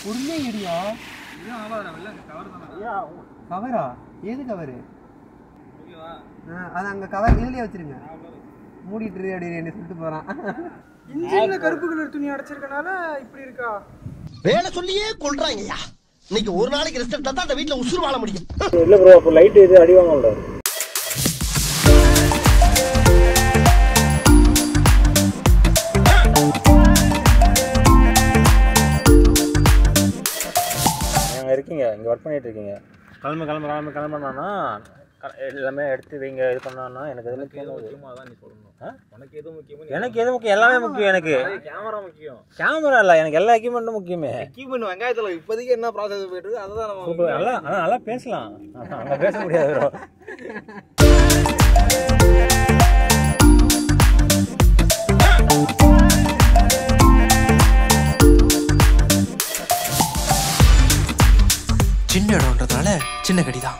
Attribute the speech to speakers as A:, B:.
A: பொறுமையா எடியா. கவரா? ஏது கவரு? அது அங்க கவர் இதுலயே வச்சிருங்க. மூடிட்டு அப்படின்னு சொல்லிட்டு போறான்.
B: இன்ஜின்ல கருப்பு கலர் துணி அடைச்சிருக்கனால இப்படி இருக்கா?
C: வேலை சொல்லியே கொல்றாங்கய்யா. இன்னைக்கு ஒரு நாளைக்கு ரெஸ்ட் எடுத்தா தான் அந்த வீட்ல உசுறு வாழ முடியும்.
D: இல்ல ப்ரோ, அப்ப லைட் இது அடி வாங்கல. நீங்க இருக்கீங்க, இங்க ஒர்க் பண்ணிட்டு இருக்கீங்க. கிளம்புனா எல்லாமே எடுத்து வைங்க. இது பண்ணா எனக்கு எது முக்கியமா தான் நீ சொல்லணும். உனக்கு எது முக்கியமோ எனக்கு எது முக்கியம்? எல்லாமே முக்கியம். எனக்கு கேமரா முக்கியம். கேமரா இல்ல, எனக்கு எல்லா எக்யூப்மெண்ட்டும் முக்கியமே. எக்யூப்மெண்ட் வெங்காயத்துல இப்போதைக்கு என்ன ப்ராசஸ் போயிட்டு இருக்கு அதுதான் நம்ம நல்லா பேசலாம். அங்க பேச முடியாது ப்ரோ.
E: சின்ன இடம்ன்றதால சின்ன கடிதான்.